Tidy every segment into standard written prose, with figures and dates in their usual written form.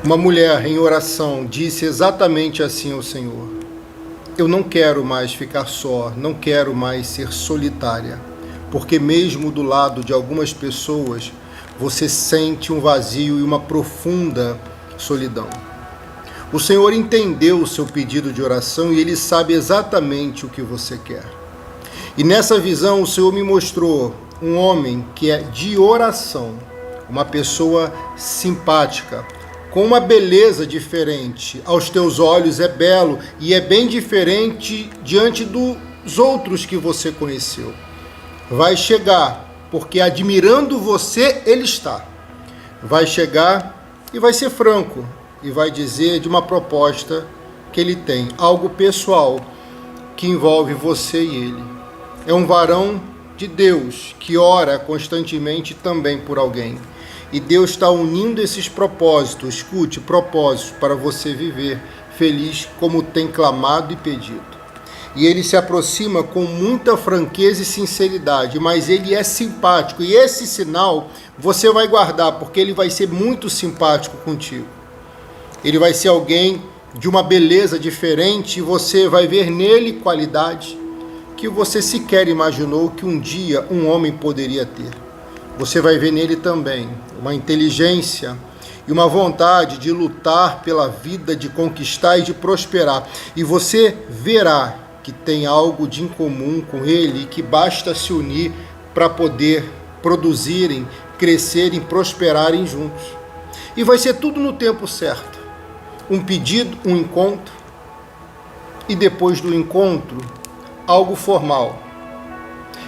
Uma mulher em oração disse exatamente assim ao Senhor: eu não quero mais ficar só, não quero mais ser solitária, porque mesmo do lado de algumas pessoas, você sente um vazio e uma profunda solidão. O Senhor entendeu o seu pedido de oração e Ele sabe exatamente o que você quer. E nessa visão o Senhor me mostrou um homem que é de oração, uma pessoa simpática, com uma beleza diferente. Aos teus olhos é belo e é bem diferente diante dos outros que você conheceu. Vai chegar, porque admirando você, ele está. Vai chegar e vai ser franco e vai dizer de uma proposta que ele tem, algo pessoal que envolve você e ele. É um varão de Deus que ora constantemente também por alguém. E Deus está unindo esses propósitos, escute, propósitos para você viver feliz como tem clamado e pedido. E ele se aproxima com muita franqueza e sinceridade, mas ele é simpático. E esse sinal você vai guardar, porque ele vai ser muito simpático contigo. Ele vai ser alguém de uma beleza diferente e você vai ver nele qualidade que você sequer imaginou que um dia um homem poderia ter. Você vai ver nele também uma inteligência e uma vontade de lutar pela vida, de conquistar e de prosperar. E você verá que tem algo de incomum com ele e que basta se unir para poder produzirem, crescerem, prosperarem juntos. E vai ser tudo no tempo certo. Um pedido, um encontro, e depois do encontro, algo formal.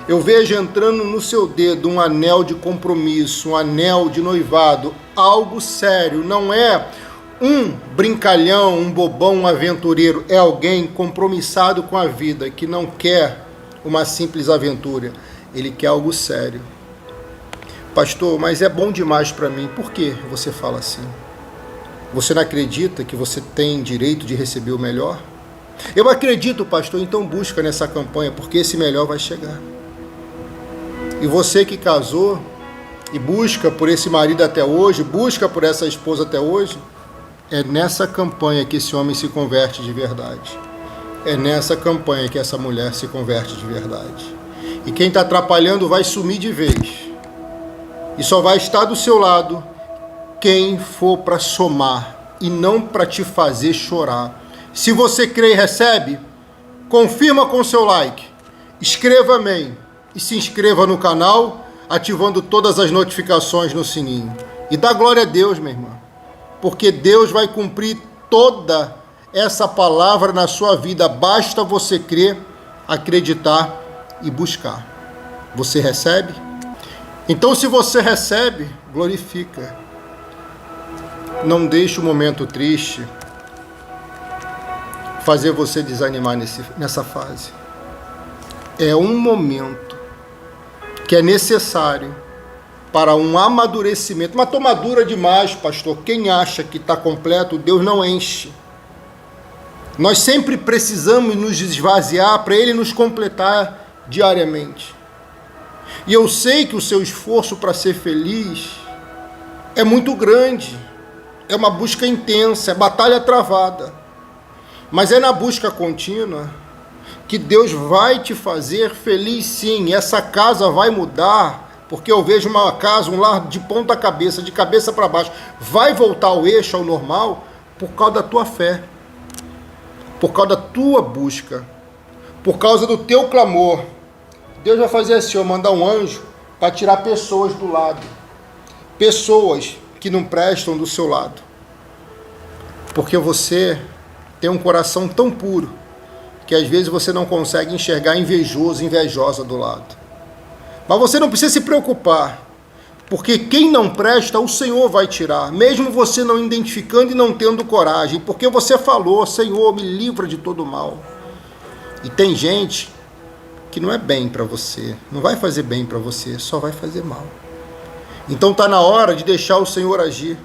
Eu vejo entrando no seu dedo um anel de compromisso, um anel de noivado, algo sério. Não é um brincalhão, um bobão, um aventureiro. É alguém compromissado com a vida, que não quer uma simples aventura. Ele quer algo sério. Pastor, mas é bom demais para mim. Por que você fala assim? Você não acredita que você tem direito de receber o melhor? Eu acredito, pastor, então busca nessa campanha, porque esse melhor vai chegar. E você que casou e busca por esse marido até hoje, busca por essa esposa até hoje, é nessa campanha que esse homem se converte de verdade. É nessa campanha que essa mulher se converte de verdade. E quem está atrapalhando vai sumir de vez. E só vai estar do seu lado quem for para somar e não para te fazer chorar. Se você crê e recebe, confirma com seu like, escreva amém e se inscreva no canal, ativando todas as notificações no sininho. E dá glória a Deus, minha irmã, porque Deus vai cumprir toda essa palavra na sua vida. Basta você crer, acreditar e buscar. Você recebe? Então, se você recebe, glorifica. Não deixe o momento triste fazer você desanimar nessa fase. É um momento que é necessário para um amadurecimento. Uma tomadura demais, pastor. Quem acha que está completo, Deus não enche. Nós sempre precisamos nos esvaziar para Ele nos completar diariamente. E eu sei que o seu esforço para ser feliz é muito grande. É uma busca intensa, é batalha travada. Mas é na busca contínua que Deus vai te fazer feliz, sim. Essa casa vai mudar, porque eu vejo uma casa, um lar de ponta cabeça, de cabeça para baixo. Vai voltar ao eixo, ao normal, por causa da tua fé, por causa da tua busca, por causa do teu clamor. Deus vai fazer assim, mandar um anjo para tirar pessoas do lado, pessoas que não prestam do seu lado, porque você tem um coração tão puro que às vezes você não consegue enxergar invejoso, invejosa do lado. Mas você não precisa se preocupar, porque quem não presta, o Senhor vai tirar, mesmo você não identificando e não tendo coragem, porque você falou, Senhor, me livra de todo mal. E tem gente que não é bem para você, não vai fazer bem para você, só vai fazer mal. Então está na hora de deixar o Senhor agir.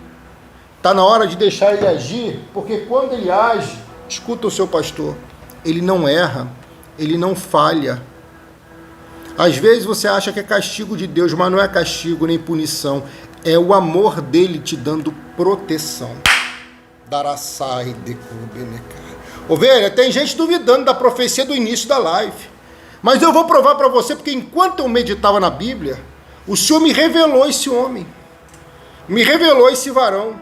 Está na hora de deixar Ele agir, porque quando Ele age, escuta o seu pastor, Ele não erra, Ele não falha. Às vezes você acha que é castigo de Deus, mas não é castigo nem punição, é o amor dele te dando proteção. Daraçai de Kubenekai. Ovelha, tem gente duvidando da profecia do início da live. Mas eu vou provar para você, porque enquanto eu meditava na Bíblia, o Senhor me revelou esse homem. Me revelou esse varão.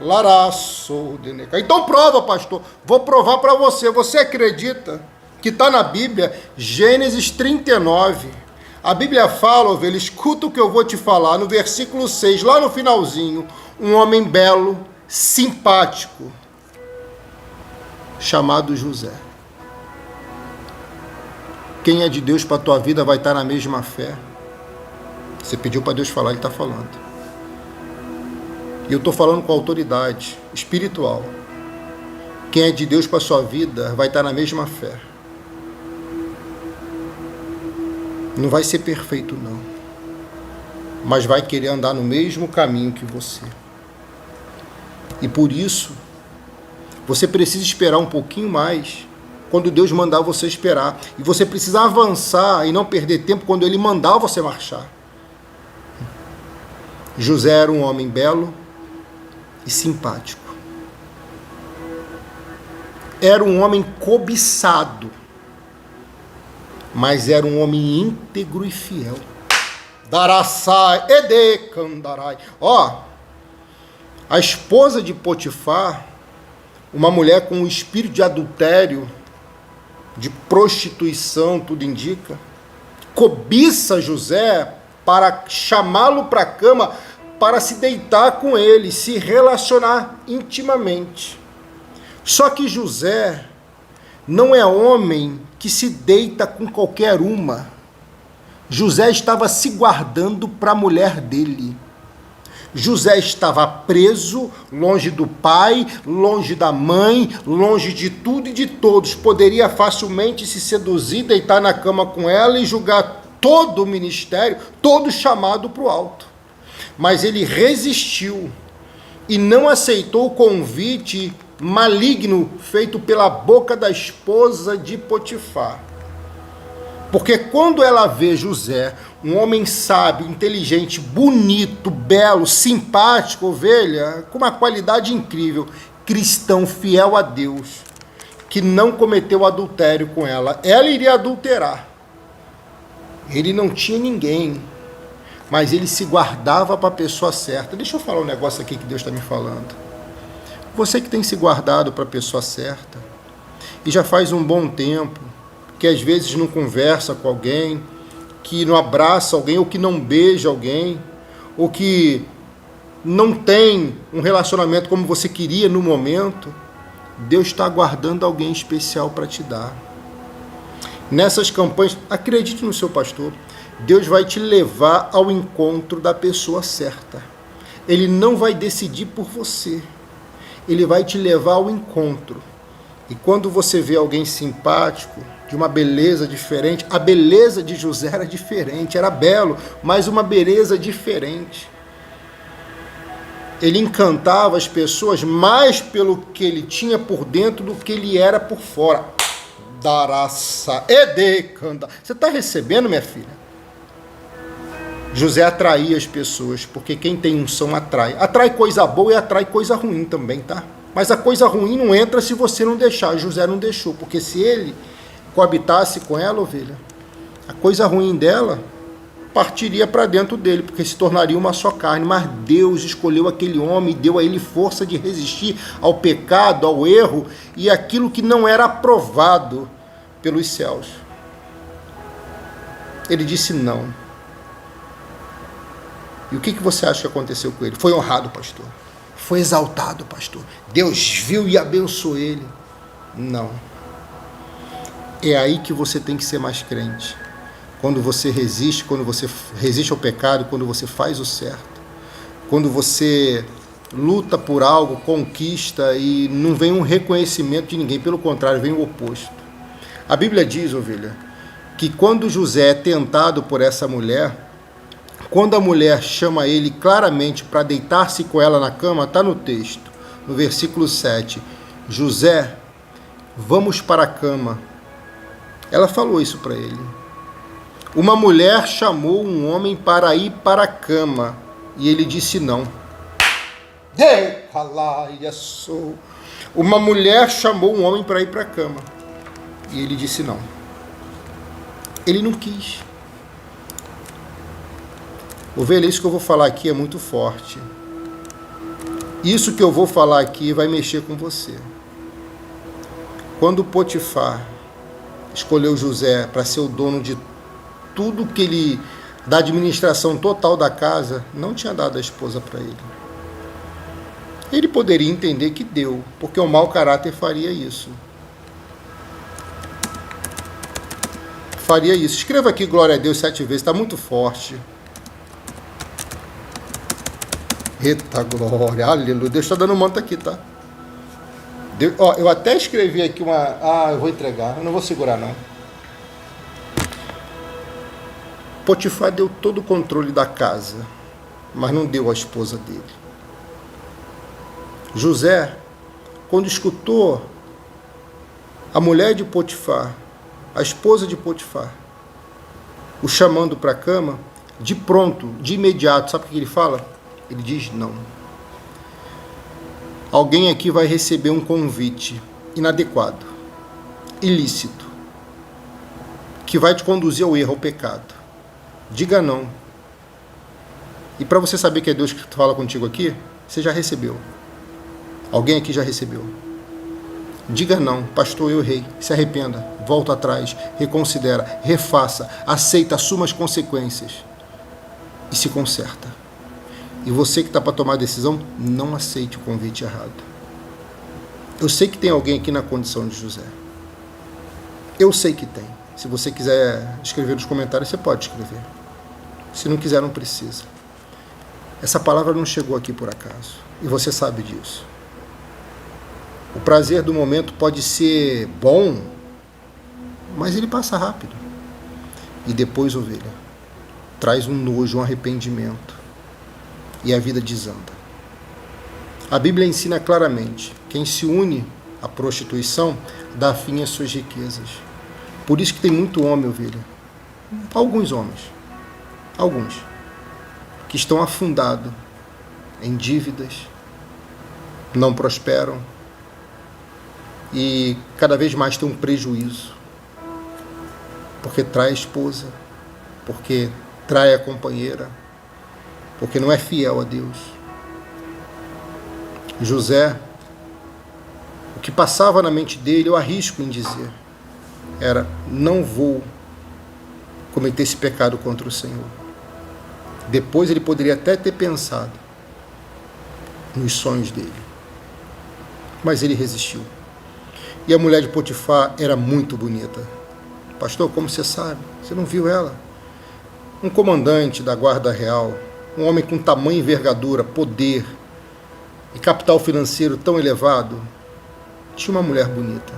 Laraçou de Necai. Então prova, pastor. Vou provar para você. Você acredita que está na Bíblia, Gênesis 39. A Bíblia fala, ovelha, escuta o que eu vou te falar, no versículo 6, lá no finalzinho, um homem belo, simpático, chamado José. Quem é de Deus para a tua vida vai estar na mesma fé. Você pediu para Deus falar, Ele está falando. E eu estou falando com autoridade espiritual. Quem é de Deus para a sua vida vai estar na mesma fé. Não vai ser perfeito, não. Mas vai querer andar no mesmo caminho que você. E por isso, você precisa esperar um pouquinho mais quando Deus mandar você esperar. E você precisa avançar e não perder tempo quando Ele mandar você marchar. José era um homem belo e simpático. Era um homem cobiçado, mas era um homem íntegro e fiel. Daraçai, edecandarai. A esposa de Potifar, uma mulher com um espírito de adultério, de prostituição, tudo indica, cobiça José para chamá-lo para a cama, para se deitar com ele, se relacionar intimamente. Só que José não é homem que se deita com qualquer uma. José estava se guardando para a mulher dele. José estava preso, longe do pai, longe da mãe, longe de tudo e de todos. Poderia facilmente se seduzir, deitar na cama com ela e julgar todo o ministério, todo chamado para o alto. Mas ele resistiu e não aceitou o convite maligno feito pela boca da esposa de Potifar. Porque quando ela vê José, um homem sábio, inteligente, bonito, belo, simpático, ovelha, com uma qualidade incrível, cristão, fiel a Deus, que não cometeu adultério com ela, ela iria adulterar. Ele não tinha ninguém, mas ele se guardava para a pessoa certa. Deixa eu falar um negócio aqui que Deus está me falando. Você que tem se guardado para a pessoa certa, e já faz um bom tempo, que às vezes não conversa com alguém, que não abraça alguém, ou que não beija alguém, ou que não tem um relacionamento como você queria no momento, Deus está aguardando alguém especial para te dar. Nessas campanhas, acredite no seu pastor, Deus vai te levar ao encontro da pessoa certa. Ele não vai decidir por você, Ele vai te levar ao encontro. E quando você vê alguém simpático, de uma beleza diferente, a beleza de José era diferente, era belo, mas uma beleza diferente. Ele encantava as pessoas mais pelo que ele tinha por dentro do que ele era por fora. Daraça, edecanda. Você está recebendo, minha filha? José atraía as pessoas, porque quem tem unção atrai. Atrai coisa boa e atrai coisa ruim também, tá? Mas a coisa ruim não entra se você não deixar. José não deixou, porque se ele coabitasse com ela, ovelha, a coisa ruim dela partiria para dentro dele, porque se tornaria uma só carne. Mas Deus escolheu aquele homem e deu a ele força de resistir ao pecado, ao erro e aquilo que não era aprovado pelos céus. Ele disse não. E o que você acha que aconteceu com ele? Foi honrado, pastor. Foi exaltado, pastor. Deus viu e abençoou ele. Não. É aí que você tem que ser mais crente. Quando você resiste ao pecado, quando você faz o certo. Quando você luta por algo, conquista e não vem um reconhecimento de ninguém. Pelo contrário, vem o oposto. A Bíblia diz, ovelha, que quando José é tentado por essa mulher, quando a mulher chama ele claramente para deitar-se com ela na cama, está no texto, no versículo 7. José, vamos para a cama. Ela falou isso para ele. Uma mulher chamou um homem para ir para a cama e ele disse não. Uma mulher chamou um homem para ir para a cama. E ele disse não. Ele não quis. Ovelha, isso que eu vou falar aqui é muito forte. Isso que eu vou falar aqui vai mexer com você. Quando Potifar escolheu José para ser o dono de tudo que ele, da administração total da casa, não tinha dado a esposa para ele. Ele poderia entender que deu, porque o mau caráter faria isso. Faria isso. Escreva aqui glória a Deus 7 vezes, está muito forte. Eita glória, aleluia. Deus está dando manto aqui, tá? Deus, ó, eu até escrevi aqui uma... eu vou entregar, eu não vou segurar não. Potifar deu todo o controle da casa, mas não deu a esposa dele. José, quando escutou a mulher de Potifar, a esposa de Potifar, o chamando para a cama, de pronto, de imediato, sabe o que ele fala? Ele diz não. Alguém aqui vai receber um convite inadequado, ilícito, que vai te conduzir ao erro, ao pecado. Diga não. E para você saber que é Deus que fala contigo aqui, você já recebeu. Alguém aqui já recebeu. Diga não, pastor, eu errei. Se arrependa, volta atrás, reconsidera, refaça, aceita, assuma as consequências e se conserta. E você que está para tomar a decisão, não aceite o convite errado. Eu sei que tem alguém aqui na condição de José. Eu sei que tem. Se você quiser escrever nos comentários, você pode escrever. Se não quiser, não precisa. Essa palavra não chegou aqui por acaso. E você sabe disso. O prazer do momento pode ser bom, mas ele passa rápido. E depois, ovelha, traz um nojo, um arrependimento. E a vida desanda. A Bíblia ensina claramente: quem se une à prostituição dá fim às suas riquezas. Por isso que tem muito homem, ovelha. Alguns homens. Alguns. Que estão afundados em dívidas, não prosperam e cada vez mais tem um prejuízo. Porque trai a esposa, porque trai a companheira, porque não é fiel a Deus. José, o que passava na mente dele, eu arrisco em dizer, era: não vou cometer esse pecado contra o Senhor. Depois ele poderia até ter pensado nos sonhos dele, mas ele resistiu. E a mulher de Potifar era muito bonita. Pastor, como você sabe? Você não viu ela? Um comandante da guarda real, um homem com tamanha envergadura, poder e capital financeiro tão elevado, tinha uma mulher bonita,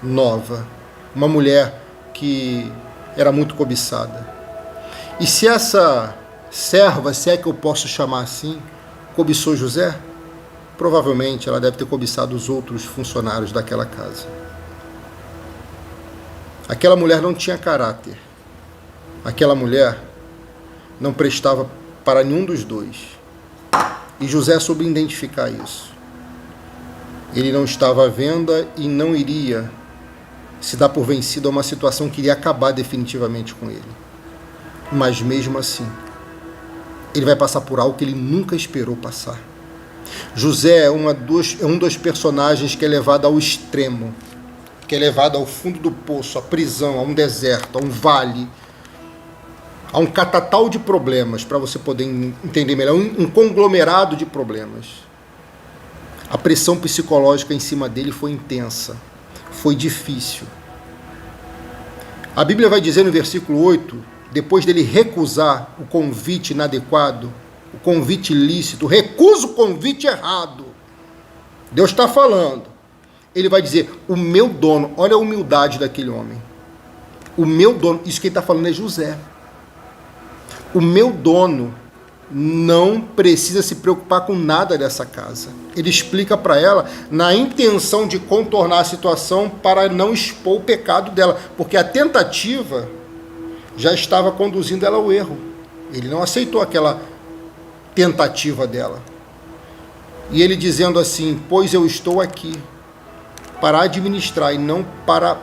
nova, uma mulher que era muito cobiçada. E se essa serva, se é que eu posso chamar assim, cobiçou José, provavelmente ela deve ter cobiçado os outros funcionários daquela casa. Aquela mulher não tinha caráter. Aquela mulher não prestava para nenhum dos dois. E José soube identificar isso. Ele não estava à venda e não iria se dar por vencido a uma situação que iria acabar definitivamente com ele. Mas mesmo assim, ele vai passar por algo que ele nunca esperou passar. José é um dos personagens que é levado ao extremo, que é levado ao fundo do poço, à prisão, a um deserto, a um vale, a um catatal de problemas, para você poder entender melhor, um conglomerado de problemas. A pressão psicológica em cima dele foi intensa, foi difícil. A Bíblia vai dizer no versículo 8, depois dele recusar o convite inadequado, o convite ilícito, recusa o convite errado. Deus está falando. Ele vai dizer: o meu dono, olha a humildade daquele homem. O meu dono, isso que ele está falando é José. O meu dono não precisa se preocupar com nada dessa casa. Ele explica para ela na intenção de contornar a situação para não expor o pecado dela, porque a tentativa já estava conduzindo ela ao erro. Ele não aceitou aquela tentativa dela. E ele dizendo assim: pois eu estou aqui para administrar e não para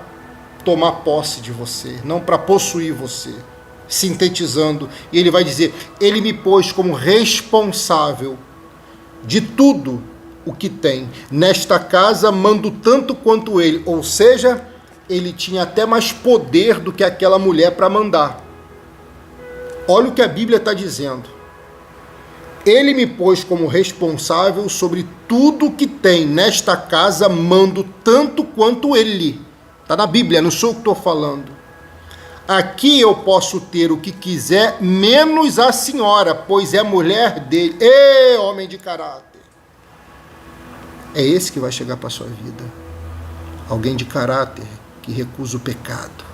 tomar posse de você, não para possuir você. Sintetizando, e ele vai dizer: ele me pôs como responsável de tudo o que tem. Nesta casa mando tanto quanto ele. Ou seja, ele tinha até mais poder do que aquela mulher para mandar. Olha o que a Bíblia está dizendo. Ele me pôs como responsável sobre tudo que tem. Nesta casa mando tanto quanto ele. Está na Bíblia, não sou eu que estou falando. Aqui eu posso ter o que quiser, menos a senhora, pois é mulher dele. Ê, homem de caráter. É esse que vai chegar para a sua vida. Alguém de caráter, que recusa o pecado,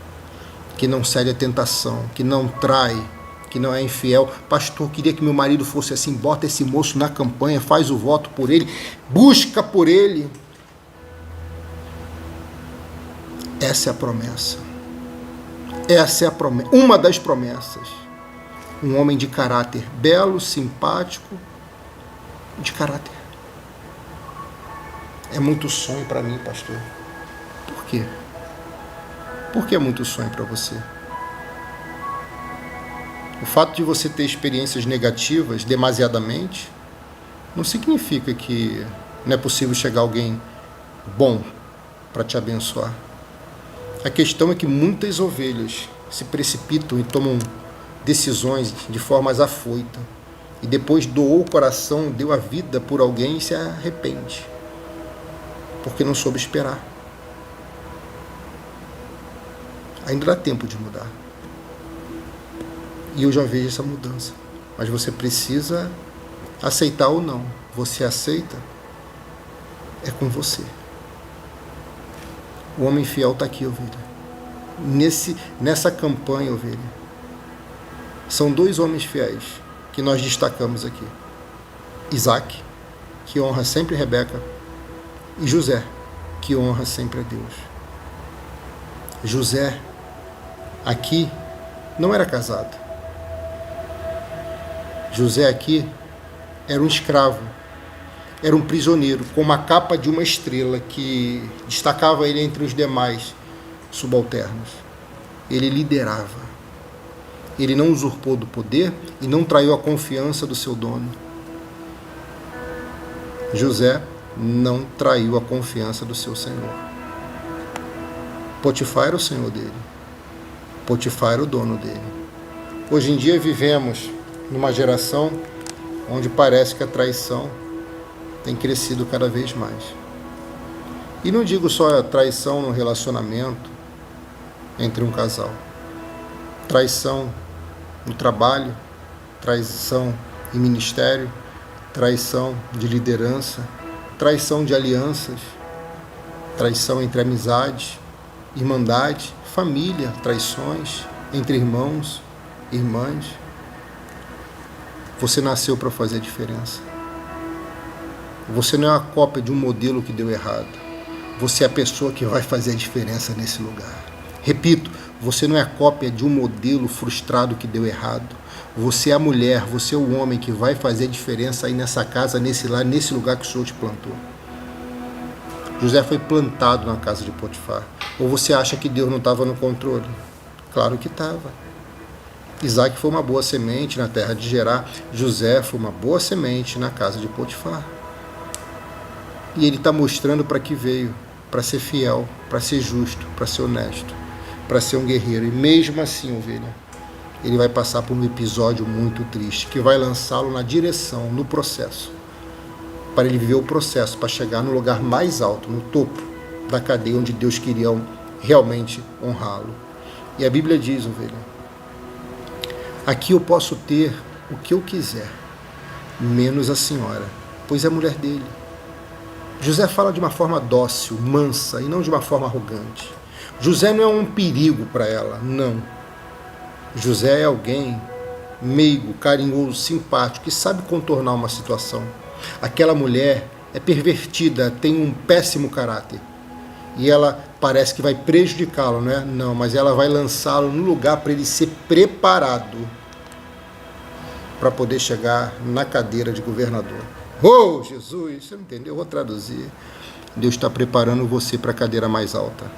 que não cede à tentação, que não trai, que não é infiel. Pastor, queria que meu marido fosse assim. Bota esse moço na campanha, faz o voto por ele, busca por ele. Essa é a promessa. Essa é a promessa, uma das promessas. Um homem de caráter belo, simpático, de caráter. É muito sonho para mim, pastor. Por quê? Por que é muito sonho para você? O fato de você ter experiências negativas demasiadamente não significa que não é possível chegar alguém bom para te abençoar. A questão é que muitas ovelhas se precipitam e tomam decisões de formas afoitas e depois doou o coração, deu a vida por alguém e se arrepende porque não soube esperar. Ainda dá tempo de mudar. E eu já vejo essa mudança. Mas você precisa aceitar ou não. Você aceita? É com você. O homem fiel está aqui, ovelha. Nessa campanha, ovelha. São 2 homens fiéis que nós destacamos aqui. Isaac, que honra sempre Rebeca, e José, que honra sempre a Deus. José, aqui, não era casado. José aqui era um escravo, era um prisioneiro, com uma capa de uma estrela que destacava ele entre os demais subalternos. Ele liderava. Ele não usurpou do poder e não traiu a confiança do seu dono. José não traiu a confiança do seu senhor. Potifar era o senhor dele. Potifar era o dono dele. Hoje em dia vivemos numa geração onde parece que a traição tem crescido cada vez mais. E não digo só a traição no relacionamento entre um casal. Traição no trabalho, traição em ministério, traição de liderança, traição de alianças, traição entre amizades, irmandade, família, traições entre irmãos, irmãs. Você nasceu para fazer a diferença. Você não é uma cópia de um modelo que deu errado. Você é a pessoa que vai fazer a diferença nesse lugar. Repito, você não é a cópia de um modelo frustrado que deu errado. Você é a mulher, você é o homem que vai fazer a diferença aí nessa casa, nesse lar, nesse lugar que o Senhor te plantou. José foi plantado na casa de Potifar. Ou você acha que Deus não estava no controle? Claro que estava. Isaac foi uma boa semente na terra de Gerar. José foi uma boa semente na casa de Potifar. E ele está mostrando para que veio. Para ser fiel, para ser justo, para ser honesto, para ser um guerreiro. E mesmo assim, ovelha, ele vai passar por um episódio muito triste, que vai lançá-lo na direção, no processo, para ele viver o processo, para chegar no lugar mais alto, no topo da cadeia, onde Deus queria realmente honrá-lo. E a Bíblia diz, ovelha, aqui eu posso ter o que eu quiser, menos a senhora, pois é mulher dele. José fala de uma forma dócil, mansa, e não de uma forma arrogante. José não é um perigo para ela, não. José é alguém meigo, carinhoso, simpático, que sabe contornar uma situação. Aquela mulher é pervertida, tem um péssimo caráter. E ela parece que vai prejudicá-lo, não é? Não, mas ela vai lançá-lo no lugar para ele ser preparado para poder chegar na cadeira de governador. Oh, Jesus, você não entendeu? Eu vou traduzir. Deus está preparando você para a cadeira mais alta,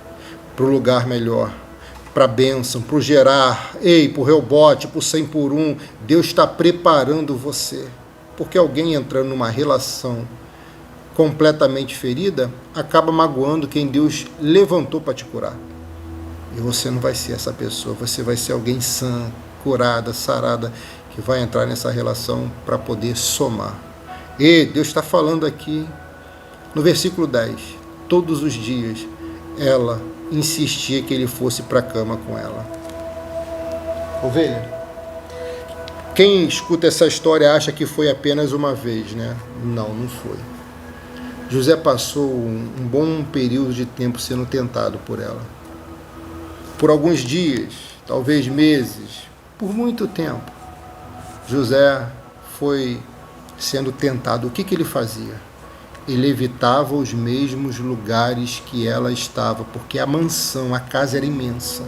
para o lugar melhor, para a bênção, para o gerar, para o rebote, para o 100 por 1. Deus está preparando você. Porque alguém entrando numa relação completamente ferida acaba magoando quem Deus levantou para te curar. E você não vai ser essa pessoa, você vai ser alguém sã, curada, sarada, que vai entrar nessa relação para poder somar. E Deus está falando aqui, no versículo 10, todos os dias ela insistia que ele fosse para a cama com ela. Ovelha, quem escuta essa história acha que foi apenas uma vez, né? Não, não foi. José passou um bom período de tempo sendo tentado por ela. Por alguns dias, talvez meses, por muito tempo, José foi sendo tentado. O que ele fazia? Ele evitava os mesmos lugares que ela estava, porque a mansão, a casa era imensa.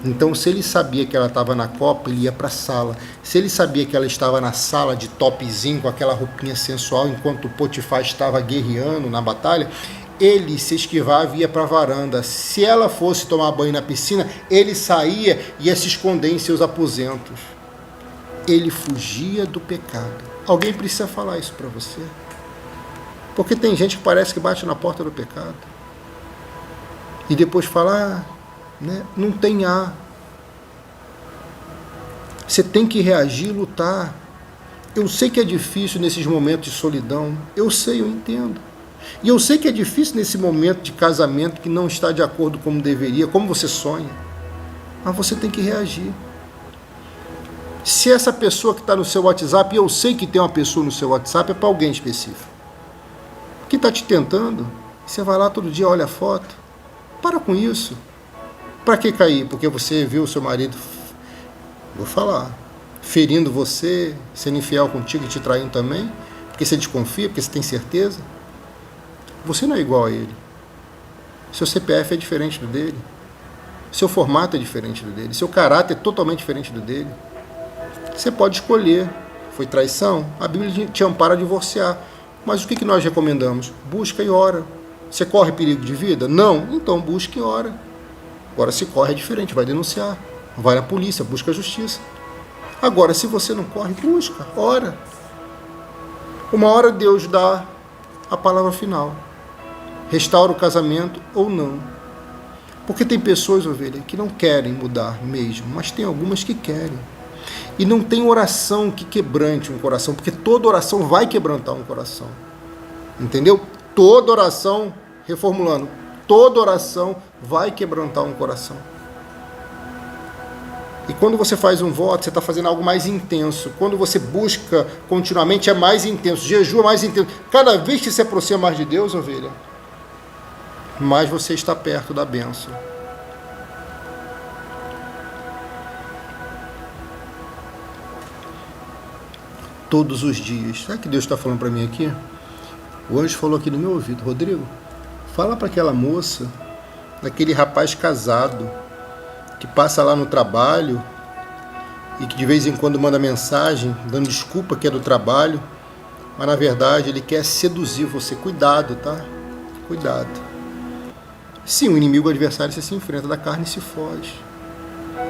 Então, se ele sabia que ela estava na copa, ele ia para a sala. Se ele sabia que ela estava na sala de topzinho, com aquela roupinha sensual, enquanto Potifar estava guerreando na batalha, ele se esquivava e ia para a varanda. Se ela fosse tomar banho na piscina, ele saía e ia se esconder em seus aposentos. Ele fugia do pecado. Alguém precisa falar isso para você? Porque tem gente que parece que bate na porta do pecado. E depois fala, né, não tem ar. Você tem que reagir, lutar. Eu sei que é difícil nesses momentos de solidão. Eu sei, eu entendo. E eu sei que é difícil nesse momento de casamento que não está de acordo como deveria, como você sonha. Mas você tem que reagir. Se essa pessoa que está no seu WhatsApp, e eu sei que tem uma pessoa no seu WhatsApp, é para alguém específico, que está te tentando, você vai lá todo dia, olha a foto. Para com isso. Para que cair? Porque você viu o seu marido, vou falar, ferindo você, sendo infiel contigo e te traindo também, porque você desconfia, porque você tem certeza. Você não é igual a ele. Seu CPF é diferente do dele. Seu formato é diferente do dele. Seu caráter é totalmente diferente do dele. Você pode escolher. Foi traição? A Bíblia te ampara a divorciar. Mas o que nós recomendamos? Busca e ora. Você corre perigo de vida? Não? Então busca e ora. Agora, se corre é diferente, vai denunciar. Vai na polícia, busca a justiça. Agora, se você não corre, busca, ora. Uma hora Deus dá a palavra final. Restaura o casamento ou não. Porque tem pessoas, ovelha, que não querem mudar mesmo, mas tem algumas que querem. E não tem oração que quebrante um coração, porque toda oração vai quebrantar um coração. Entendeu? Toda oração, reformulando, toda oração vai quebrantar um coração. E quando você faz um voto, você está fazendo algo mais intenso. Quando você busca continuamente, é mais intenso. Jejum é mais intenso. Cada vez que se aproxima mais de Deus, ovelha, mais você está perto da bênção. Todos os dias. Sabe o que Deus está falando para mim aqui? O anjo falou aqui no meu ouvido: Rodrigo, fala para aquela moça, daquele rapaz casado, que passa lá no trabalho e que de vez em quando manda mensagem dando desculpa que é do trabalho, mas na verdade ele quer seduzir você. Cuidado, tá? Cuidado. Sim, o inimigo, o adversário, você se enfrenta, da carne se foge.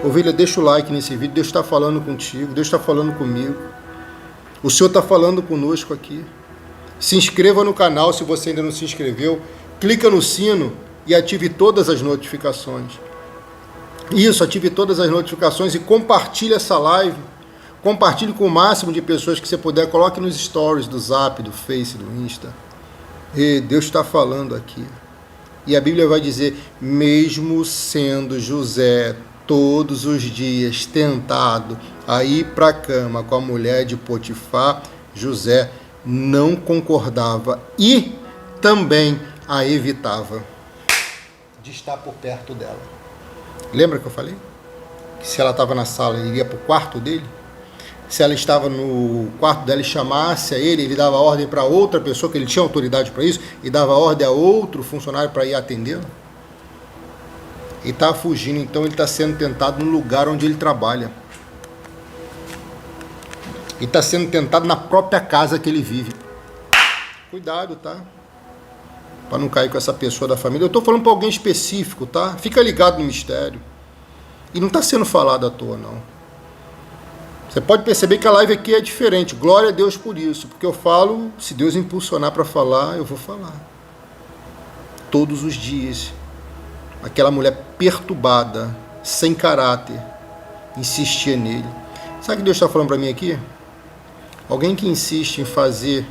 Ovelha, deixa o like nesse vídeo. Deus está falando contigo, Deus está falando comigo. O Senhor está falando conosco aqui. Se inscreva no canal se você ainda não se inscreveu. Clica no sino e ative todas as notificações. Isso, ative todas as notificações e compartilhe essa live. Compartilhe com o máximo de pessoas que você puder. Coloque nos stories do Zap, do Face, do Insta. E Deus está falando aqui. E a Bíblia vai dizer, mesmo sendo José todos os dias tentado a ir para a cama com a mulher de Potifar, José não concordava e também a evitava de estar por perto dela. Lembra que eu falei? Que se ela estava na sala, ele iria para o quarto dele? Se ela estava no quarto dela e chamasse a ele, ele dava ordem para outra pessoa, que ele tinha autoridade para isso, e dava ordem a outro funcionário para ir atendê-lo? Ele estava fugindo, então ele está sendo tentado no lugar onde ele trabalha. Ele está sendo tentado na própria casa que ele vive. cuidado, tá? Para não cair com essa pessoa da família. Eu estou falando para alguém específico, tá? Fica ligado no mistério. E não está sendo falado à toa, não. Você pode perceber que a live aqui é diferente. Glória a Deus por isso. Porque eu falo, se Deus impulsionar para falar, eu vou falar. Todos os dias. Aquela mulher perturbada, sem caráter, insistia nele. Sabe o que Deus está falando para mim aqui? Alguém que insiste em fazer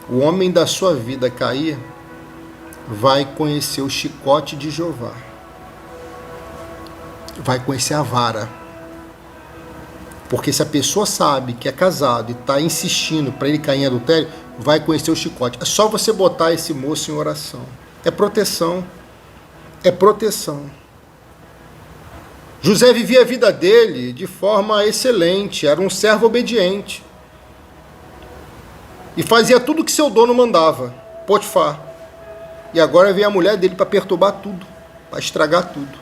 o homem da sua vida cair, vai conhecer o chicote de Jeová. Vai conhecer a vara. Porque se a pessoa sabe que é casado e está insistindo para ele cair em adultério, vai conhecer o chicote. É só você botar esse moço em oração. É proteção. É proteção. José vivia a vida dele de forma excelente. Era um servo obediente. E fazia tudo que seu dono mandava. Potifar. E agora vem a mulher dele para perturbar tudo. Para estragar tudo.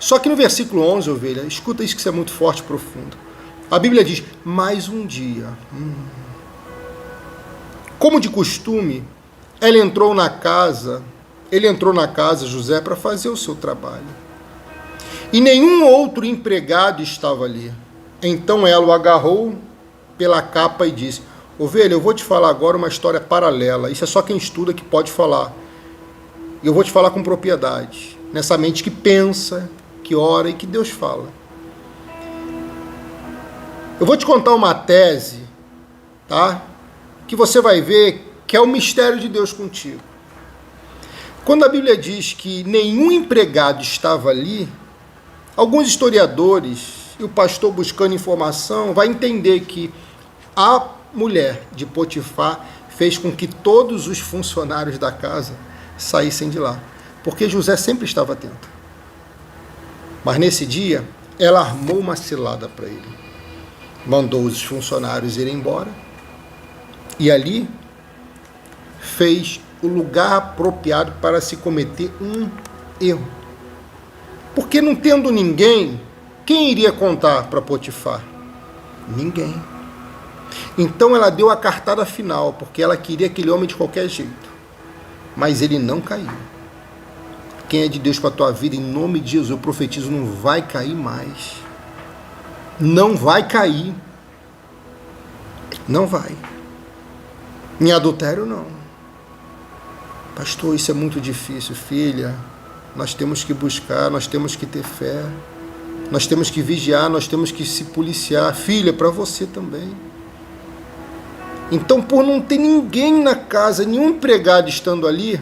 Só que no versículo 11, ovelha, escuta isso que isso é muito forte e profundo. A Bíblia diz, mais um dia. Como de costume, ele entrou na casa, José, para fazer o seu trabalho. E nenhum outro empregado estava ali. Então ela o agarrou pela capa e disse, ovelha, eu vou te falar agora uma história paralela. Isso é só quem estuda que pode falar. E eu vou te falar com propriedade. Nessa mente que pensa, que ora e que Deus fala. Eu vou te contar uma tese, tá? Que você vai ver que é o mistério de Deus contigo. Quando a Bíblia diz que nenhum empregado estava ali, alguns historiadores e o pastor buscando informação vai entender que a mulher de Potifar fez com que todos os funcionários da casa saíssem de lá, porque José sempre estava atento. Mas nesse dia, ela armou uma cilada para ele. Mandou os funcionários irem embora e ali fez o lugar apropriado para se cometer um erro. Porque não tendo ninguém, quem iria contar para Potifar? Ninguém. Então ela deu a cartada final, porque ela queria aquele homem de qualquer jeito. Mas ele não caiu. Quem é de Deus para a tua vida, em nome de Jesus, eu profetizo, não vai cair mais. Não vai cair. Não vai. Em adultério, não. Pastor, isso é muito difícil. Filha, nós temos que buscar, nós temos que ter fé. Nós temos que vigiar, nós temos que se policiar. Filha, para você também. Então, por não ter ninguém na casa, nenhum empregado estando ali,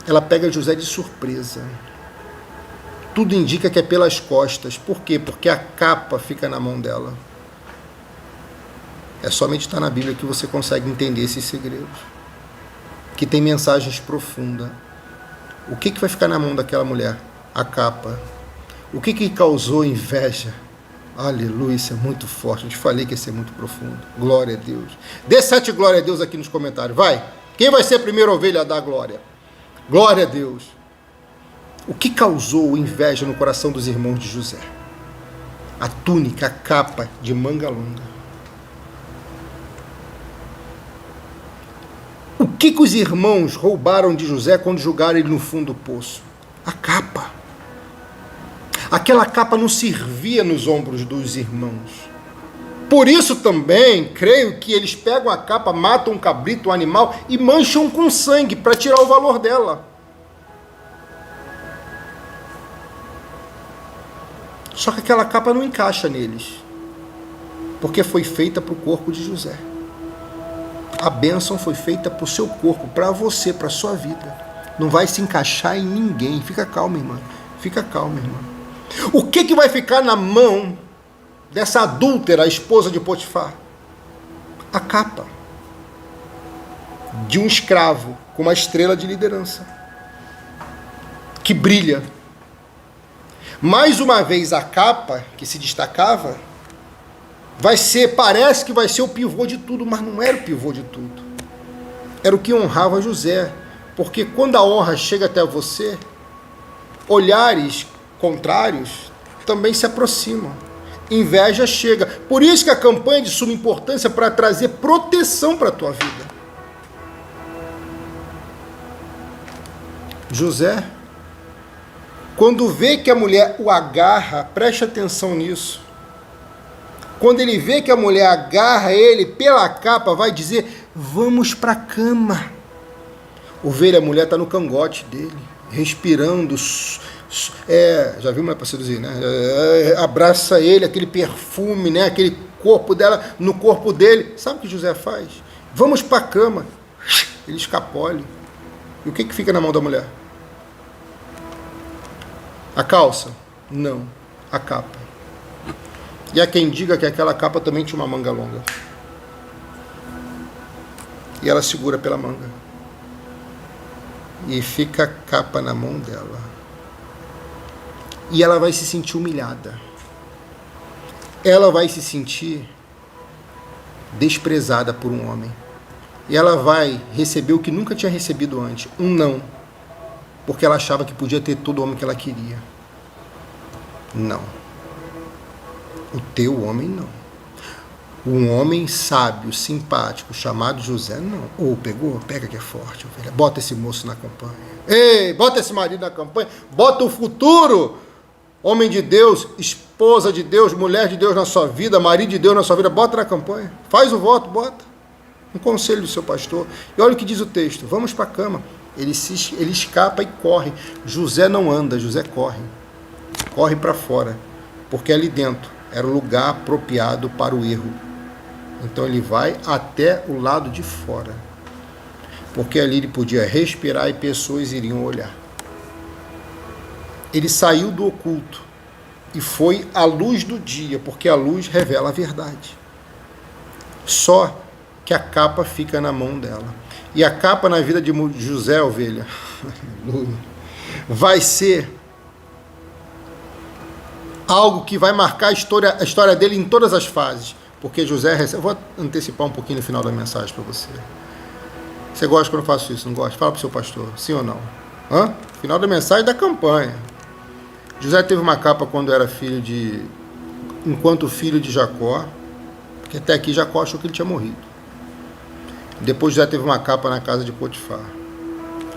ela pega José de surpresa. Tudo indica que é pelas costas. Por quê? Porque a capa fica na mão dela. É somente estar na Bíblia que você consegue entender esses segredos. Que tem mensagens profundas. O que vai ficar na mão daquela mulher? A capa. O que causou inveja? Aleluia, isso é muito forte. Eu te falei que ia ser muito profundo. Glória a Deus. Dê 7 glória a Deus aqui nos comentários. Vai. Quem vai ser a primeira ovelha a dar glória? Glória a Deus. O que causou inveja no coração dos irmãos de José? A túnica, a capa de manga longa. O que os irmãos roubaram de José quando jogaram ele no fundo do poço? A capa. Aquela capa não servia nos ombros dos irmãos. Por isso também, creio que eles pegam a capa, matam um cabrito, um animal e mancham com sangue para tirar o valor dela. Só que aquela capa não encaixa neles, porque foi feita para o corpo de José. A bênção foi feita para o seu corpo, para você, para a sua vida. Não vai se encaixar em ninguém. Fica calma, irmã. Fica calma, irmã. O que vai ficar na mão dessa adúltera, a esposa de Potifar? A capa de um escravo com uma estrela de liderança que brilha. Mais uma vez a capa que se destacava parece que vai ser o pivô de tudo, mas não era o pivô de tudo. Era o que honrava José, porque quando a honra chega até você, olhares contrários também se aproximam. Inveja chega. Por isso que a campanha é de suma importância para trazer proteção para a tua vida. José, quando vê que a mulher o agarra, preste atenção nisso. Quando ele vê que a mulher agarra ele pela capa, vai dizer, vamos para a cama. A mulher está no cangote dele, respirando, já viu mulher para seduzir, né? Abraça ele, aquele perfume, né? Aquele corpo dela no corpo dele. Sabe o que José faz? Vamos para a cama. Ele escapole. E o que fica na mão da mulher? A calça? Não, a capa. E há quem diga que aquela capa também tinha uma manga longa. E ela segura pela manga. E fica a capa na mão dela. E ela vai se sentir humilhada. Ela vai se sentir desprezada por um homem. E ela vai receber o que nunca tinha recebido antes. Um não. Porque ela achava que podia ter todo o homem que ela queria. Não. O teu homem não. Um homem sábio, simpático, chamado José, não. Ou pegou? Pega que é forte, ovelha. Bota esse moço na campanha. Ei, bota esse marido na campanha. Bota o futuro. Homem de Deus, esposa de Deus, mulher de Deus na sua vida, marido de Deus na sua vida. Bota na campanha. Faz o voto, bota. Um conselho do seu pastor. E olha o que diz o texto. Vamos para a cama. Ele escapa e corre. José não anda, José corre. Corre para fora. Porque ali dentro era o lugar apropriado para o erro. Então ele vai até o lado de fora. Porque ali ele podia respirar e pessoas iriam olhar. Ele saiu do oculto e foi à luz do dia, porque a luz revela a verdade. Só que a capa fica na mão dela. E a capa na vida de José, ovelha, vai ser algo que vai marcar a história dele em todas as fases. Porque José recebe... Eu vou antecipar um pouquinho no final da mensagem para você. Você gosta quando eu faço isso, não gosta? Fala para o seu pastor, sim ou não? Final da mensagem da campanha. José teve uma capa quando era enquanto filho de Jacó, porque até aqui Jacó achou que ele tinha morrido. Depois José teve uma capa na casa de Potifar.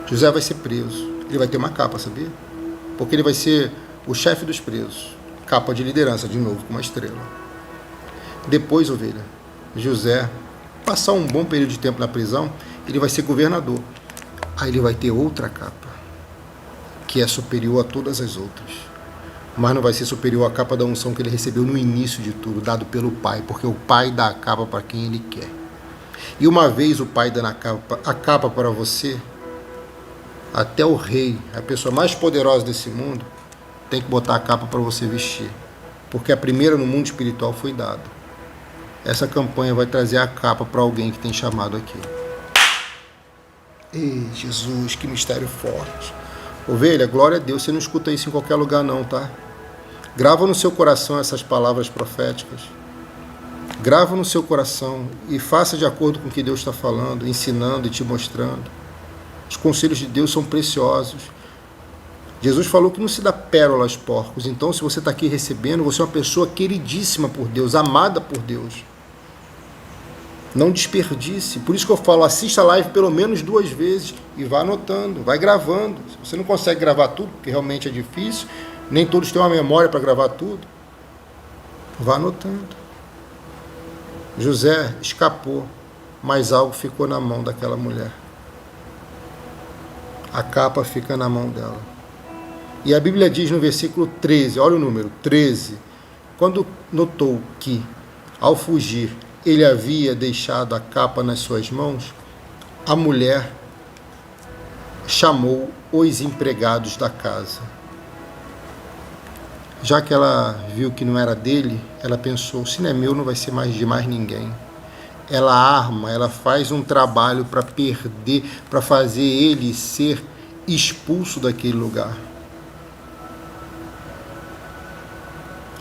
José vai ser preso. Ele vai ter uma capa, sabia? Porque ele vai ser o chefe dos presos. Capa de liderança, de novo, com uma estrela. Depois, ovelha, José passar um bom período de tempo na prisão, ele vai ser governador. Aí ele vai ter outra capa, que é superior a todas as outras. Mas não vai ser superior à capa da unção que ele recebeu no início de tudo, dado pelo Pai, porque o Pai dá a capa para quem ele quer. E uma vez o Pai dando a capa para você, até o rei, a pessoa mais poderosa desse mundo, tem que botar a capa para você vestir. Porque a primeira no mundo espiritual foi dada. Essa campanha vai trazer a capa para alguém que tem chamado aqui. Ei, Jesus, que mistério forte. Ovelha, glória a Deus, você não escuta isso em qualquer lugar não, tá? Grava no seu coração essas palavras proféticas. Grava no seu coração e faça de acordo com o que Deus está falando, ensinando e te mostrando. Os conselhos de Deus são preciosos. Jesus falou que não se dá pérola aos porcos. Então, se você está aqui recebendo, você é uma pessoa queridíssima por Deus, amada por Deus. Não desperdice. Por isso que eu falo, assista a live pelo menos 2 vezes e vá anotando, vai gravando. Se você não consegue gravar tudo, porque realmente é difícil, nem todos têm uma memória para gravar tudo, vá anotando. José escapou, mas algo ficou na mão daquela mulher. A capa fica na mão dela. E a Bíblia diz no versículo 13, olha o número, 13, quando notou que, ao fugir, ele havia deixado a capa nas suas mãos, a mulher chamou os empregados da casa. Já que ela viu que não era dele, ela pensou, se não é meu, não vai ser mais de mais ninguém. Ela arma, ela faz um trabalho para perder, para fazer ele ser expulso daquele lugar.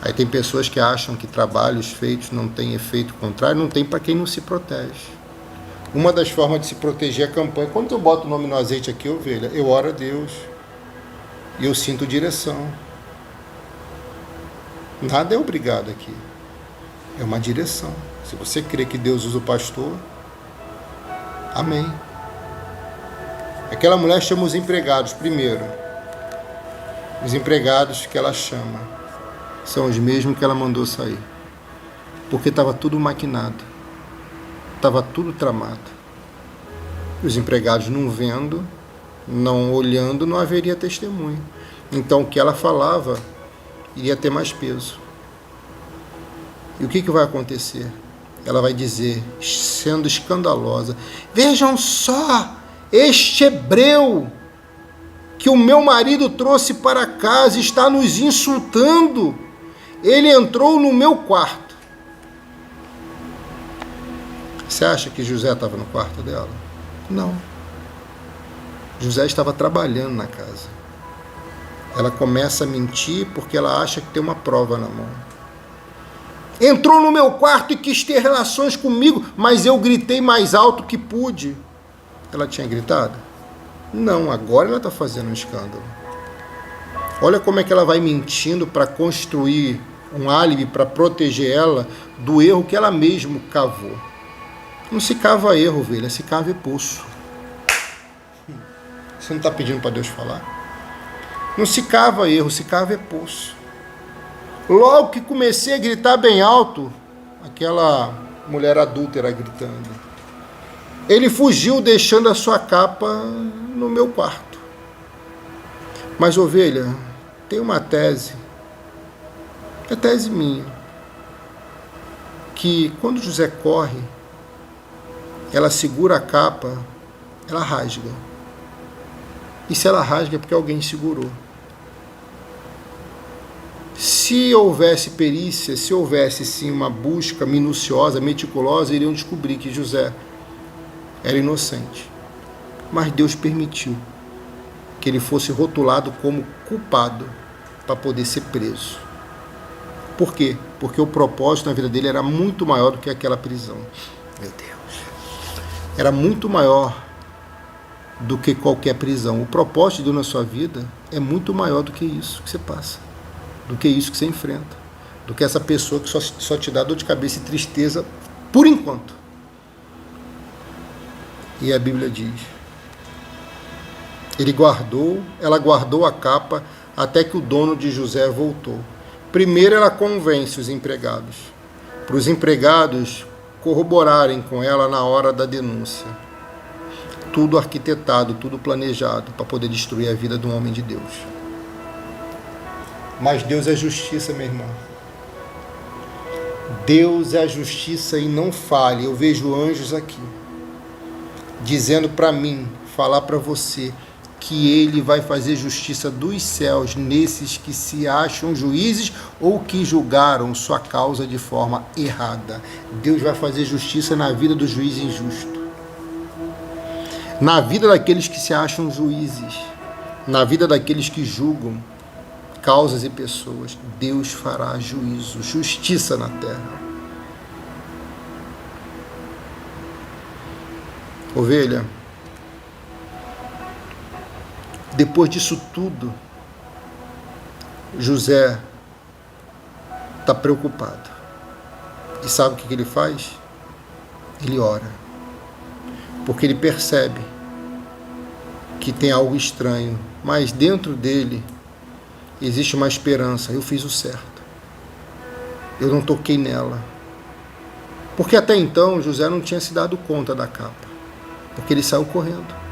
Aí tem pessoas que acham que trabalhos feitos não têm efeito contrário, não tem para quem não se protege. Uma das formas de se proteger é a campanha. Quando eu boto o nome no azeite aqui, ovelha, eu oro a Deus e eu sinto direção. Nada é obrigado aqui. É uma direção. Se você crê que Deus usa o pastor, amém. Aquela mulher chama os empregados primeiro. Os empregados que ela chama são os mesmos que ela mandou sair. Porque estava tudo maquinado. Estava tudo tramado. Os empregados não vendo, não olhando, não haveria testemunho. Então o que ela falava iria ter mais peso. E o que vai acontecer? Ela vai dizer, sendo escandalosa: vejam só, este hebreu que o meu marido trouxe para casa está nos insultando. Ele entrou no meu quarto. Você acha que José estava no quarto dela? Não. José estava trabalhando na casa. Ela começa a mentir porque ela acha que tem uma prova na mão. Entrou no meu quarto e quis ter relações comigo, mas eu gritei mais alto que pude. Ela tinha gritado? Não, agora ela está fazendo um escândalo. Olha como é que ela vai mentindo para construir um álibi para proteger ela do erro que ela mesma cavou. Não se cava erro, ovelha, se cava poço. Você não está pedindo para Deus falar? Não se cava erro, se cava poço. Logo que comecei a gritar bem alto, aquela mulher adúltera gritando, ele fugiu deixando a sua capa no meu quarto. Mas, ovelha, tem uma tese, é tese minha, que quando José corre, ela segura a capa, ela rasga. E se ela rasga é porque alguém segurou. Se houvesse perícia, se houvesse sim uma busca minuciosa, meticulosa, iriam descobrir que José era inocente. Mas Deus permitiu que ele fosse rotulado como culpado para poder ser preso. Por quê? Porque o propósito na vida dele era muito maior do que aquela prisão. Meu Deus. Era muito maior do que qualquer prisão. O propósito de Deus na sua vida é muito maior do que isso que você passa, do que isso que você enfrenta, do que essa pessoa que só te dá dor de cabeça e tristeza por enquanto. E a Bíblia diz, ela guardou a capa até que o dono de José voltou. Primeiro ela convence os empregados, para os empregados corroborarem com ela na hora da denúncia. Tudo arquitetado, tudo planejado para poder destruir a vida de um homem de Deus. Mas Deus é justiça, meu irmão. Deus é a justiça e não falha. Eu vejo anjos aqui dizendo para mim, falar para você, que Ele vai fazer justiça dos céus nesses que se acham juízes ou que julgaram sua causa de forma errada. Deus vai fazer justiça na vida do juiz injusto, na vida daqueles que se acham juízes, na vida daqueles que julgam causas e pessoas. Deus fará juízo, justiça na terra. Ovelha, depois disso tudo, José está preocupado. E sabe o que ele faz? Ele ora. Porque ele percebe que tem algo estranho, mas dentro dele existe uma esperança. Eu fiz o certo. Eu não toquei nela. Porque até então José não tinha se dado conta da capa, porque ele saiu correndo.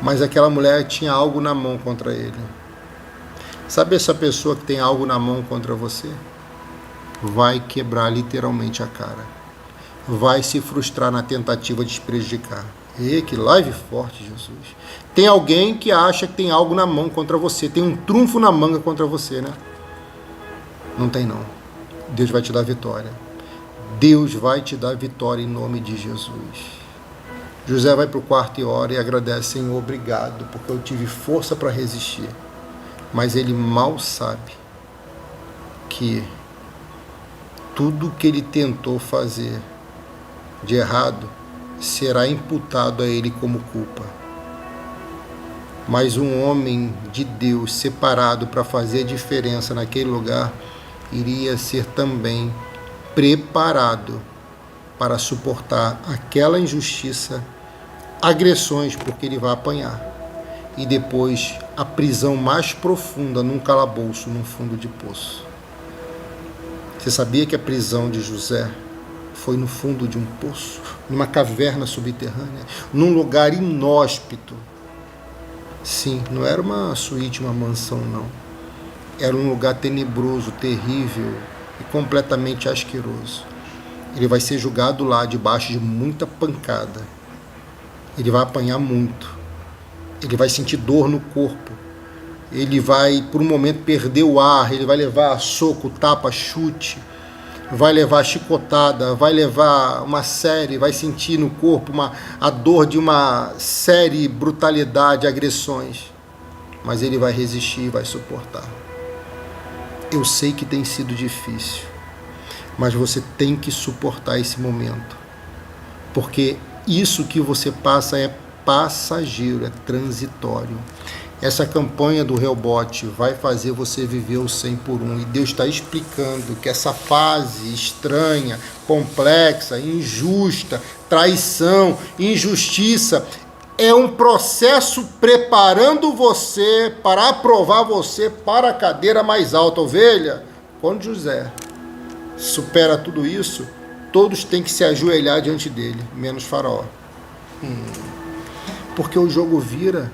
Mas aquela mulher tinha algo na mão contra ele. Sabe essa pessoa que tem algo na mão contra você? Vai quebrar literalmente a cara. Vai se frustrar na tentativa de te prejudicar. E que live forte, Jesus. Tem alguém que acha que tem algo na mão contra você. Tem um trunfo na manga contra você, né? Não tem não. Deus vai te dar vitória. Deus vai te dar vitória em nome de Jesus. José vai para o quarto e ora e agradece: Senhor, obrigado, porque eu tive força para resistir. Mas ele mal sabe que tudo que ele tentou fazer de errado será imputado a ele como culpa. Mas um homem de Deus separado para fazer a diferença naquele lugar iria ser também preparado para suportar aquela injustiça agressões, porque ele vai apanhar. E depois a prisão mais profunda num calabouço, num fundo de poço. Você sabia que a prisão de José foi no fundo de um poço, numa caverna subterrânea, num lugar inóspito? Sim, não era uma suíte, uma mansão, não. Era um lugar tenebroso, terrível e completamente asqueroso. Ele vai ser julgado lá, debaixo de muita pancada. Ele vai apanhar muito. Ele vai sentir dor no corpo. Ele vai, por um momento, perder o ar. Ele vai levar soco, tapa, chute. Vai levar chicotada. Vai levar uma série. Vai sentir no corpo a dor de uma série brutalidade, agressões. Mas ele vai resistir e vai suportar. Eu sei que tem sido difícil. Mas você tem que suportar esse momento. Porque isso que você passa é passageiro, é transitório. Essa campanha do Rehobote vai fazer você viver o 100 por 1. E Deus está explicando que essa fase estranha, complexa, injusta, traição, injustiça, é um processo preparando você para aprovar você para a cadeira mais alta. Ovelha, quando José supera tudo isso, todos têm que se ajoelhar diante dele, menos Faraó. Porque o jogo vira.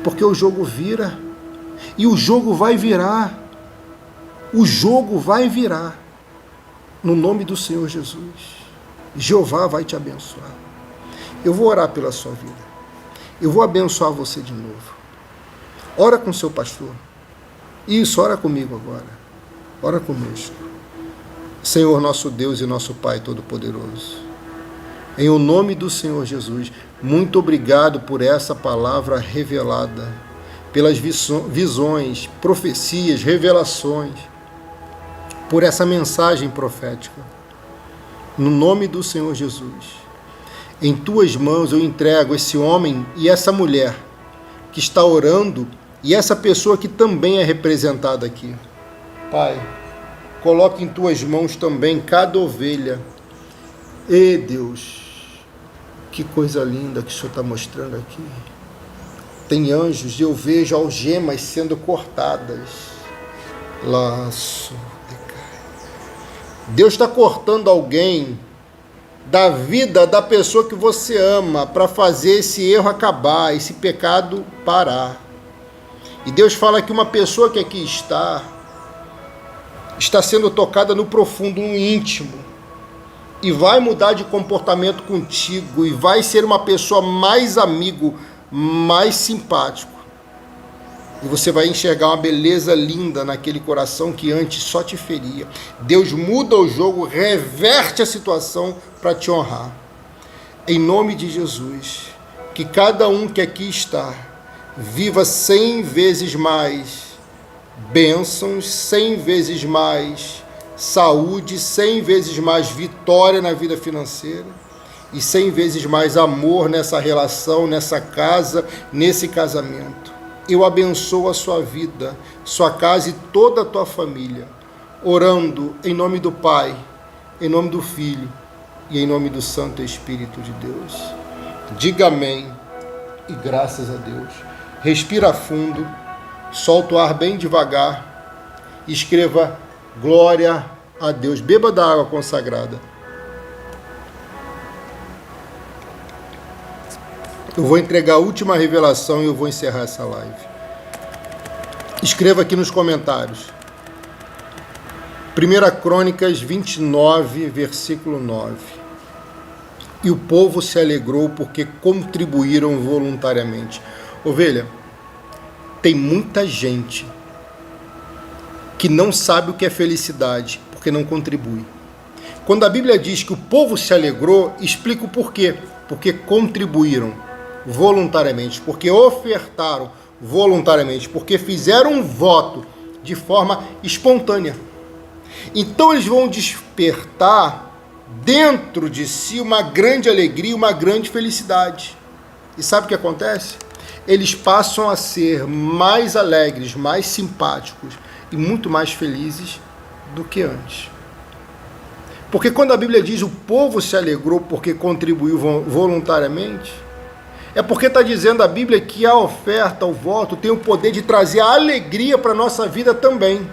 Porque o jogo vira. E o jogo vai virar. O jogo vai virar. No nome do Senhor Jesus. Jeová vai te abençoar. Eu vou orar pela sua vida. Eu vou abençoar você de novo. Ora com seu pastor. Isso, ora comigo agora. Ora conosco. Senhor, nosso Deus e nosso Pai Todo-Poderoso. Em o nome do Senhor Jesus, muito obrigado por essa palavra revelada, pelas visões, profecias, revelações, por essa mensagem profética. No nome do Senhor Jesus, em tuas mãos eu entrego esse homem e essa mulher que está orando e essa pessoa que também é representada aqui. Pai, coloque em tuas mãos também cada ovelha. E Deus, que coisa linda que o Senhor está mostrando aqui. Tem anjos e eu vejo algemas sendo cortadas. Laço. Deus está cortando alguém da vida da pessoa que você ama para fazer esse erro acabar, esse pecado parar. E Deus fala que uma pessoa que aqui está sendo tocada no profundo, no íntimo, e vai mudar de comportamento contigo, e vai ser uma pessoa mais amigo, mais simpático. E você vai enxergar uma beleza linda naquele coração que antes só te feria. Deus muda o jogo, reverte a situação para te honrar. Em nome de Jesus, que cada um que aqui está viva 100 vezes mais bênçãos, 100 vezes mais saúde, 100 vezes mais vitória na vida financeira e 100 vezes mais amor nessa relação, nessa casa, nesse casamento. Eu abençoo a sua vida, sua casa e toda a tua família, orando em nome do Pai, em nome do Filho e em nome do Santo Espírito de Deus. Diga amém e graças a Deus. Respira fundo, solta o ar bem devagar e escreva glória a Deus. Beba da água consagrada. Eu vou entregar a última revelação e eu vou encerrar essa live. Escreva aqui nos comentários. 1 Crônicas 29, versículo 9. E o povo se alegrou porque contribuíram voluntariamente. Ovelha, tem muita gente que não sabe o que é felicidade porque não contribui. Quando a Bíblia diz que o povo se alegrou, explica o porquê. Porque contribuíram voluntariamente, porque ofertaram voluntariamente, porque fizeram um voto de forma espontânea. Então eles vão despertar dentro de si uma grande alegria, uma grande felicidade. E sabe o que acontece? Eles passam a ser mais alegres, mais simpáticos e muito mais felizes do que antes. Porque quando a Bíblia diz o povo se alegrou porque contribuiu voluntariamente, é porque está dizendo a Bíblia que a oferta, o voto, tem o poder de trazer a alegria para a nossa vida também.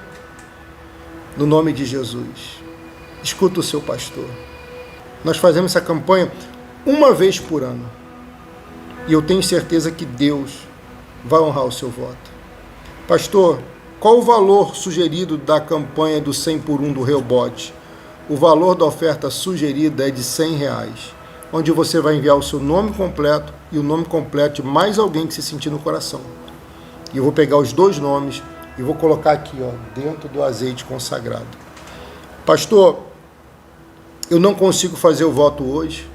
No nome de Jesus. Escuta o seu pastor. Nós fazemos essa campanha uma vez por ano. E eu tenho certeza que Deus vai honrar o seu voto. Pastor, qual o valor sugerido da campanha do 100 por 1 do Rehobote? O valor da oferta sugerida é de R$100, onde você vai enviar o seu nome completo e o nome completo de mais alguém que se sentir no coração. E eu vou pegar os dois nomes e vou colocar aqui, ó, dentro do azeite consagrado. Pastor, eu não consigo fazer o voto hoje,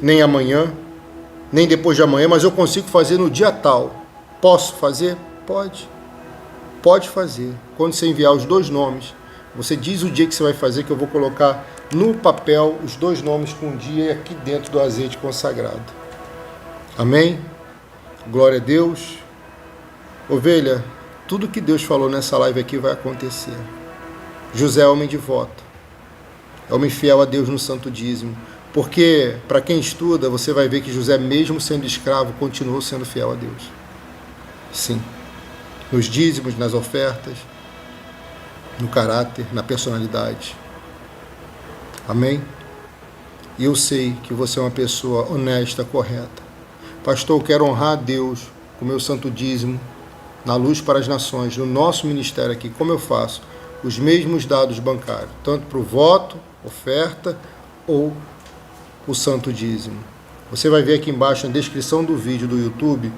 nem amanhã, nem depois de amanhã, mas eu consigo fazer no dia tal. Posso fazer? Pode. Pode fazer. Quando você enviar os dois nomes, você diz o dia que você vai fazer, que eu vou colocar no papel os dois nomes com o dia aqui dentro do azeite consagrado. Amém? Glória a Deus. Ovelha, tudo que Deus falou nessa live aqui vai acontecer. José é homem de voto. É homem fiel a Deus no santo dízimo. Porque, para quem estuda, você vai ver que José, mesmo sendo escravo, continuou sendo fiel a Deus. Sim. Nos dízimos, nas ofertas, no caráter, na personalidade. Amém? E eu sei que você é uma pessoa honesta, correta. Pastor, eu quero honrar a Deus com o meu santo dízimo, na Luz para as Nações, no nosso ministério aqui. Como eu faço? Os mesmos dados bancários, tanto para o voto, oferta ou o santo dízimo. Você vai ver aqui embaixo na descrição do vídeo do YouTube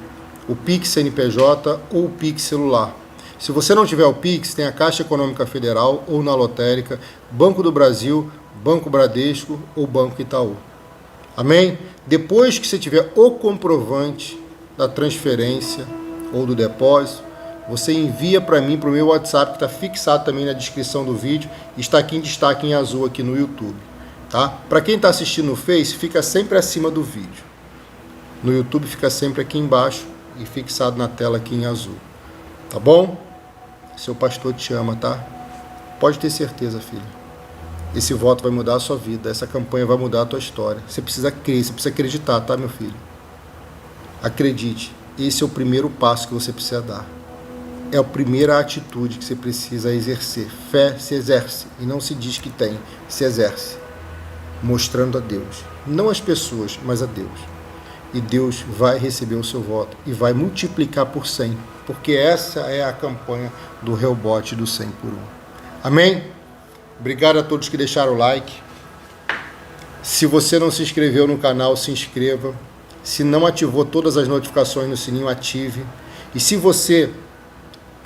o Pix CNPJ ou o Pix celular. Se você não tiver o Pix, tem a Caixa Econômica Federal ou na lotérica, Banco do Brasil, Banco Bradesco ou Banco Itaú. Amém? Depois que você tiver o comprovante da transferência ou do depósito, você envia para mim, para o meu WhatsApp, que está fixado também na descrição do vídeo, e está aqui em destaque em azul aqui no YouTube. Tá? Para quem está assistindo no Face, fica sempre acima do vídeo. No YouTube fica sempre aqui embaixo e fixado na tela aqui em azul. Tá bom? Seu pastor te ama, tá? Pode ter certeza, filho. Esse voto vai mudar a sua vida. Essa campanha vai mudar a tua história. Você precisa crer, você precisa acreditar, tá, meu filho? Acredite. Esse é o primeiro passo que você precisa dar. É a primeira atitude que você precisa exercer. Fé se exerce. E não se diz que tem. Se exerce. Mostrando a Deus. Não as pessoas, mas a Deus. E Deus vai receber o seu voto e vai multiplicar por 100, porque essa é a campanha do Rehobote do 100 por 1. Amém? Obrigado a todos que deixaram o like. Se você não se inscreveu no canal, se inscreva. Se não ativou todas as notificações no sininho, ative. E se você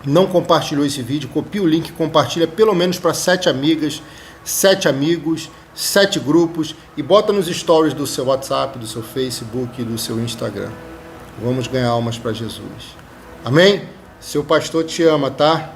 não compartilhou esse vídeo, copie o link e compartilha pelo menos para 7 amigas, 7 amigos, 7 grupos e bota nos stories do seu WhatsApp, do seu Facebook e do seu Instagram. Vamos ganhar almas para Jesus. Amém? Seu pastor te ama, tá?